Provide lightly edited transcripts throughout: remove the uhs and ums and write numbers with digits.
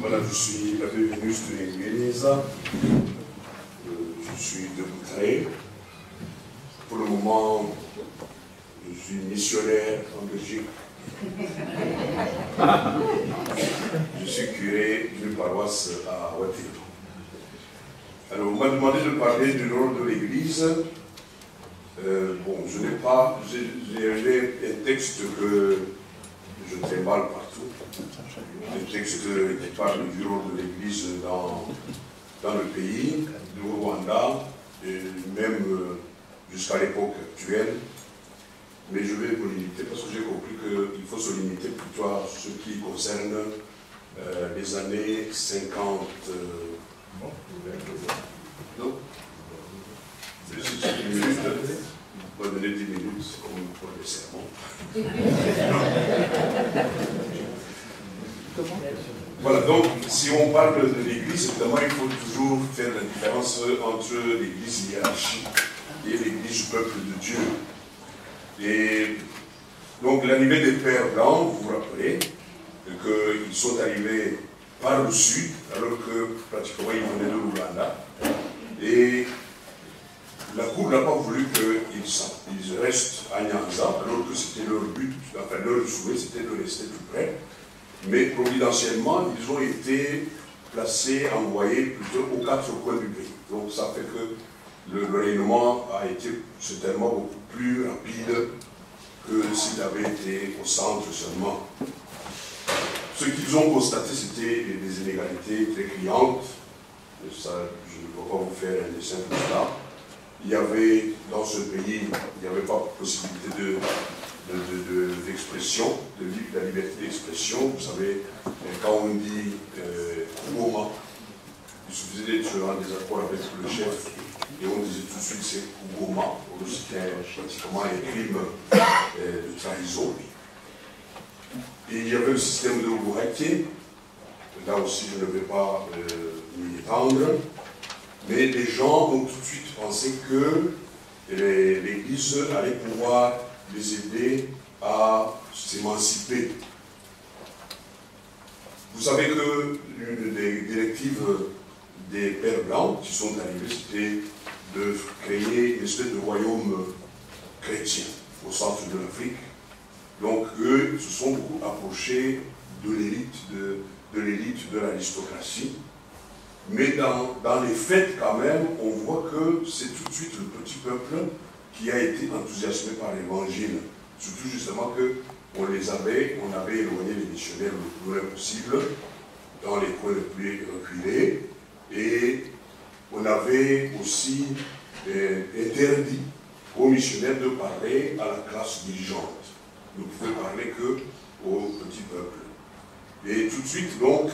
Voilà, je suis l'abbé Vénus de l'Église. Je suis de Boutré. Pour le moment, je suis missionnaire en Belgique. Je suis curé d'une paroisse à Waterloo. Alors, on m'a demandé de parler du rôle de l'Église. Bon, je n'ai pas... J'ai un texte que je trimballe partout. Un texte qui parle du rôle de l'Église dans le pays, du Rwanda, et même jusqu'à l'époque actuelle. Mais je vais me limiter parce que j'ai compris qu'il faut se limiter plutôt à ce qui concerne les années 50. Non? Si c'est 10 minutes, on va donner 10 minutes comme pour le sermon. Voilà, donc si on parle de l'Église, évidemment, il faut toujours faire la différence entre l'Église hiérarchique et l'Église du peuple de Dieu. Et donc l'arrivée des Pères Blancs, vous vous rappelez, qu'ils sont arrivés par le sud, alors que pratiquement ils venaient de l'Ouganda. Et la Cour n'a pas voulu qu'ils restent à Nyanza, alors que c'était leur but, enfin leur souhait, c'était de rester tout près. Mais providentiellement, ils ont été placés, envoyés plutôt aux 4 coins du pays. Donc ça fait que le rayonnement a été certainement beaucoup plus rapide que s'il avait été au centre seulement. Ce qu'ils ont constaté, c'était des inégalités très criantes. Ça, je ne vais pas vous faire un dessin de cela. Il y avait, dans ce pays, il n'y avait pas de possibilité d'expression, de la liberté d'expression. Vous savez, quand on dit Kougoma, il suffisait d'être en désaccord avec le chef et on disait tout de suite c'est Kougoma. C'était pratiquement un crime de trahison. Et il y avait le système de Ougouaké. Là aussi, je ne vais pas m'y étendre. Mais les gens ont tout de suite pensé que l'Église allait pouvoir les aider à s'émanciper. Vous savez que l'une des directives des Pères Blancs qui sont arrivés, c'était de créer une espèce de royaume chrétien au centre de l'Afrique. Donc eux se sont beaucoup approchés de l'élite de l'aristocratie. Mais dans les faits, quand même, on voit que c'est tout de suite le petit peuple qui a été enthousiasmé par l'Évangile. Surtout justement qu'on avait éloigné les missionnaires le plus loin possible, dans les coins les plus reculés, et on avait aussi interdit aux missionnaires de parler à la classe dirigeante. Ils ne pouvaient parler qu'au petit peuple. Et tout de suite, donc,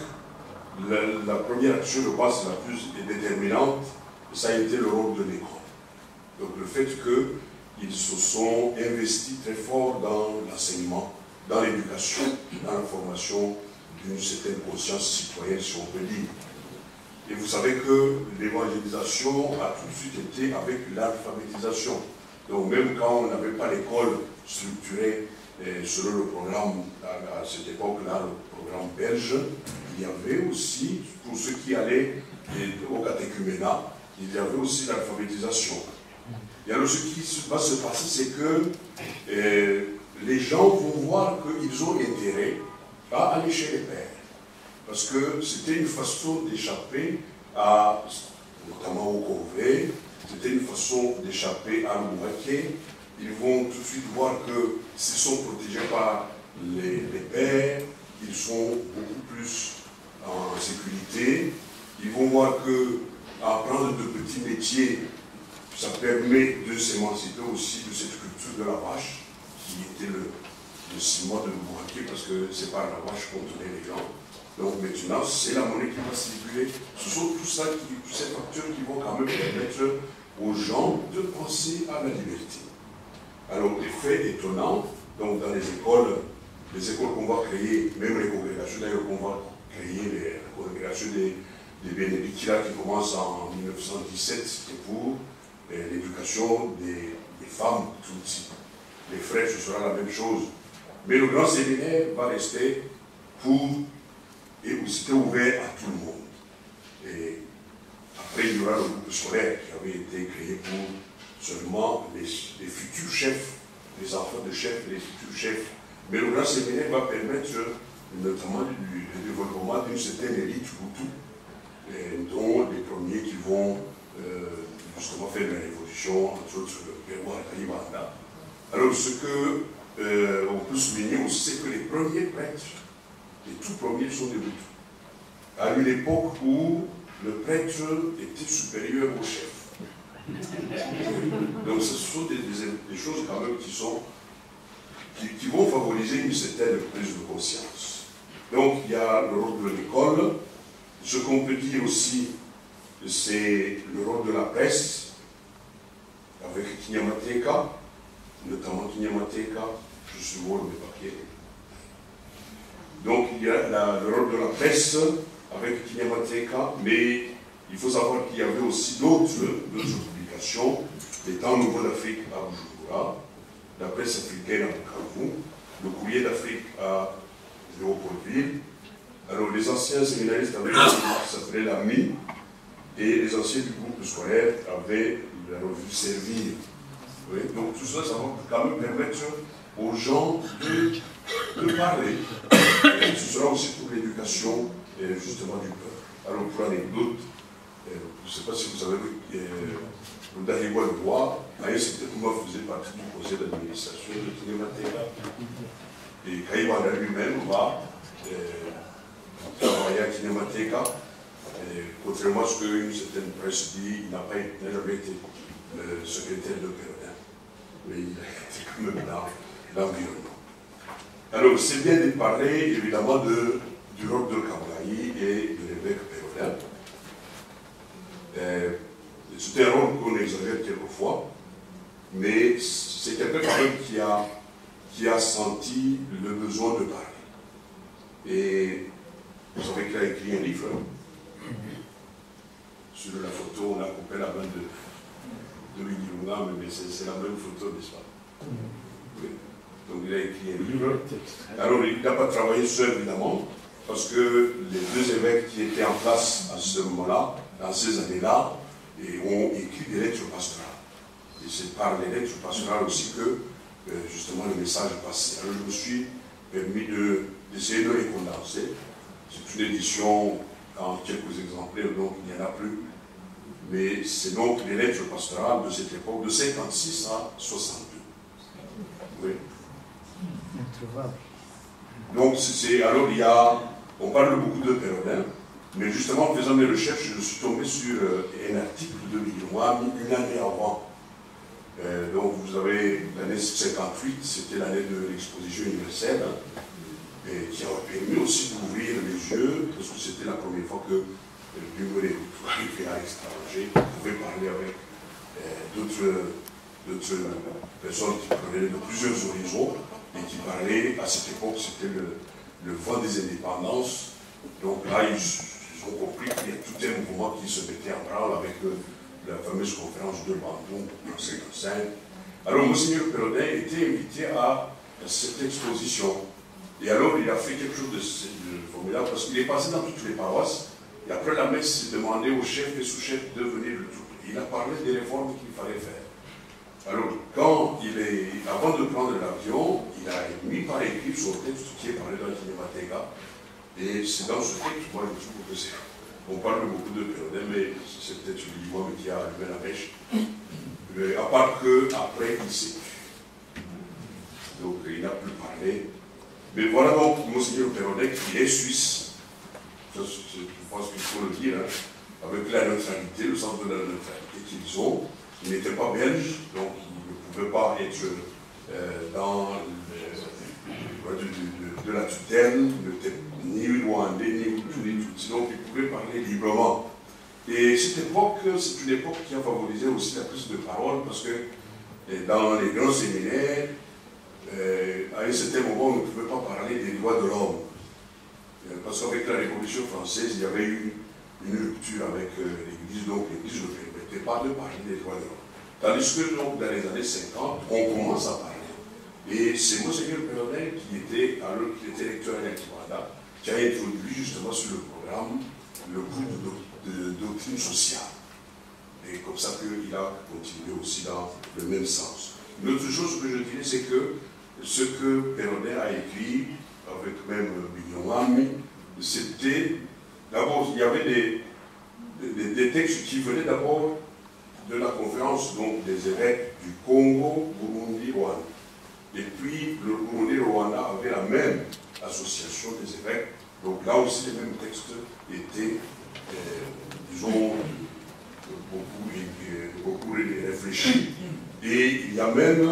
la première action, je pense, la plus déterminante, ça a été le rôle de l'école. Donc le fait qu'ils se sont investis très fort dans l'enseignement, dans l'éducation, dans la formation d'une certaine conscience citoyenne, si on peut dire. Et vous savez que l'évangélisation a tout de suite été avec l'alphabétisation. Donc même quand on n'avait pas l'école structurée selon le programme, à cette époque-là, le programme belge, il y avait aussi, pour ceux qui allaient au catéchuménat, il y avait aussi l'alphabétisation. Et alors ce qui va se passer, c'est que les gens vont voir qu'ils ont intérêt à aller chez les pères. Parce que c'était une façon d'échapper notamment au Convé, c'était une façon d'échapper à l'Ouaké. Ils vont tout de suite voir que s'ils sont protégés par les pères, ils sont beaucoup plus en sécurité. Ils vont voir que apprendre de petits métiers, ça permet de s'émanciper aussi de cette culture de la vache, qui était le ciment de l'Ouaké, parce que c'est par la vache qu'on tenait les gens. Donc maintenant, c'est la monnaie qui va circuler. Ce sont tous ces facteurs qui vont quand même permettre aux gens de penser à la liberté. Alors, des faits étonnants, donc dans les écoles qu'on va créer, même les congrégations d'ailleurs qu'on va créer, les congrégations des bénédictines qui commencent en 1917, c'était pour l'éducation des femmes tutsis. Les frères, ce sera la même chose. Mais le grand séminaire va rester pour et c'était ouvert à tout le monde. Et après, il y aura le groupe scolaire qui avait été créé pour seulement les futurs chefs, les enfants de chefs, les futurs chefs. Mais le grand séminaire va permettre notamment le développement d'une certaine élite Hutu, dont les premiers qui vont justement faire la révolution, entre autres Berwa et Kayibanda. Alors ce que on peut souligner aussi, c'est que les premiers prêtres, les tout premiers sont des Hutus. À une époque où le prêtre était supérieur au chef. Donc ce sont des choses quand même qui vont favoriser une certaine prise de conscience. Donc il y a le rôle de l'école. Ce qu'on peut dire aussi, c'est le rôle de la presse, avec Kinyamateka, notamment Kinyamateka, je suis voir mes papiers. Donc il y a le rôle de la presse avec Kinyamateka, mais il faut savoir qu'il y avait aussi d'autres publications, les Temps Nouveaux d'Afrique à Bujumbura, la presse africaine à Bukavu, le Courrier d'Afrique à Léopoldville. Alors les anciens séminaristes avaient qui s'appelait la MI, et les anciens du groupe scolaire avaient la revue Servir. Oui, donc tout ça, ça va quand même permettre aux gens de parler. Et ce sera aussi pour l'éducation justement du peuple. Alors pour l'anecdote, je ne sais pas si vous savez que le Dahiwa le roi, à un certain moment faisait partie du conseil d'administration de Kinyamateka. Et Kayibanda lui-même va travailler à Kinyamateka. Contrairement à ce qu'une certaine presse dit, il n'a jamais été secrétaire de Pérodin. Mais il a été quand même dans l'environnement. Alors, c'est bien de parler évidemment du rôle de Kabrahi et de l'évêque Pérodin. C'est un rôle qu'on exagère quelquefois, mais c'est quelqu'un quand même qui a senti le besoin de parler. Et vous savez qu'il a écrit un livre. Sur la photo, on a coupé la main de Lugilunga, mais c'est la même photo, n'est-ce pas? Oui. Donc il a écrit un livre. Alors il n'a pas travaillé seul, évidemment, parce que les deux évêques qui étaient en place à ce moment-là, dans ces années-là, ont écrit des lettres pastorales. Et c'est par les lettres pastorales aussi que, justement, le message est passé. Alors je me suis permis d'essayer de les condenser. C'est une édition en quelques exemplaires, donc il n'y en a plus. Mais c'est donc les lettres pastorales de cette époque, de 56 à 62. Oui. Donc, alors on parle beaucoup de Pérodin, mais justement en faisant mes recherches, je suis tombé sur un article de Lillois une année avant. Donc vous avez l'année 58, c'était l'année de l'exposition universelle, et qui a permis aussi d'ouvrir les yeux, parce que c'était la première fois que l'humour arrivait à l'étranger, pouvait parler avec d'autres personnes qui prenaient de plusieurs horizons et qui parlaient, à cette époque, c'était le vent des indépendances. Donc là, ils ont compris qu'il y a tout un mouvement qui se mettait en branle avec la fameuse conférence de Bandung en 1955. Alors, Monseigneur Pérodin était invité à cette exposition. Et alors, il a fait quelque chose de formidable parce qu'il est passé dans toutes les paroisses. Et après la messe, il demandait aux chefs et sous-chefs de venir le trouver. Il a parlé des réformes qu'il fallait faire. Alors, avant de prendre l'avion, il a mis par écrit son texte qui est parlé dans le Kinyamateka. Et c'est dans ce texte, moi je trouve que c'est. On parle beaucoup de Pérodin, mais c'est peut-être lui-même qui a allumé la mèche. À part qu'après, il s'est tué. Donc, il n'a plus parlé. Mais voilà donc Monseigneur Pérodin qui est suisse. Je pense qu'il faut le dire, hein, avec la neutralité, le sens de la neutralité qu'ils ont. Il n'était pas belge, donc il ne pouvait pas être dans de la tutelle, il n'était ni rwandais, ni tutsi, donc il pouvait parler librement. Et cette époque, c'est une époque qui a favorisé aussi la prise de parole, parce que dans les grands séminaires, à un certain moment, on ne pouvait pas parler des droits de l'homme. Parce qu'avec la Révolution française, il y avait eu une rupture avec l'Église, donc l'Église ne permettait pas de parler des droits de l'homme. Tandis que donc, dans les années 50, on commence à parler. Et c'est Monseigneur Pérodin qui était lecteur à Yankimanda, qui a introduit justement sur le programme le cours de doctrine sociale. Et comme ça qu'il a continué aussi dans le même sens. Une autre chose que je dirais, c'est que ce que Péronnet a écrit, avec même Bignonami, c'était, d'abord, il y avait des textes qui venaient d'abord de la conférence donc, des évêques du Congo, Burundi, Rwanda. Et puis, le Burundi et le Rwanda avaient la même association des évêques. Donc là aussi, les mêmes textes étaient, disons, beaucoup réfléchis. Et il y a même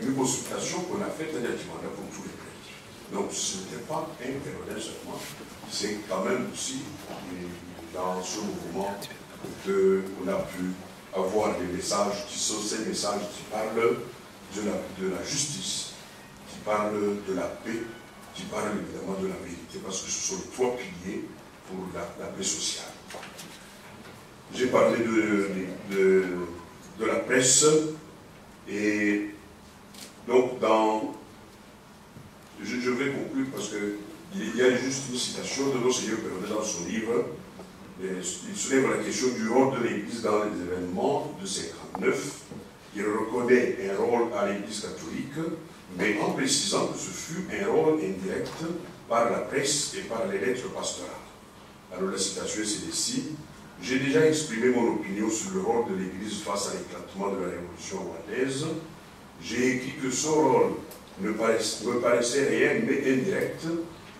une consultation qu'on a faite indirectement pour tous les prêtres. Donc ce n'était pas un Péronnet seulement, c'est quand même aussi dans ce mouvement qu'on a pu avoir des messages qui sont ces messages qui parlent de la justice, qui parlent de la paix, qui parlent évidemment de la vérité, parce que ce sont les trois piliers pour la paix sociale. J'ai parlé de la presse, et donc je vais conclure parce qu'il y a juste une citation de Monseigneur Péronnet dans son livre. Il soulève la question du rôle de l'Église dans les événements de 59. Il reconnaît un rôle à l'Église catholique, mais en précisant que ce fut un rôle indirect par la presse et par les lettres pastorales. Alors la citation est celle-ci. J'ai déjà exprimé mon opinion sur le rôle de l'Église face à l'éclatement de la révolution rwandaise. J'ai écrit que son rôle me paraissait réel mais indirect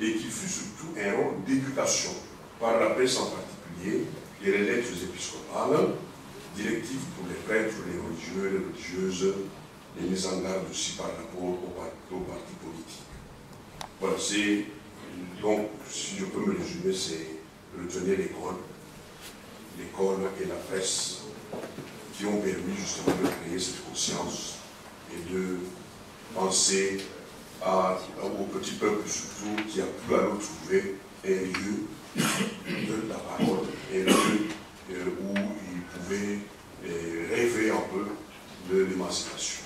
et qu'il fut surtout un rôle d'éducation par la presse en particulier et les lettres épiscopales, directives pour les prêtres, les religieux, les religieuses, les mises en garde aussi par rapport aux partis politiques. Voilà, c'est donc, si je peux me résumer, c'est retenir l'école et la presse qui ont permis justement de créer cette conscience et de penser au petit peuple surtout qui a pu alors trouver un lieu de la parole, un lieu où il pouvait rêver un peu de l'émancipation.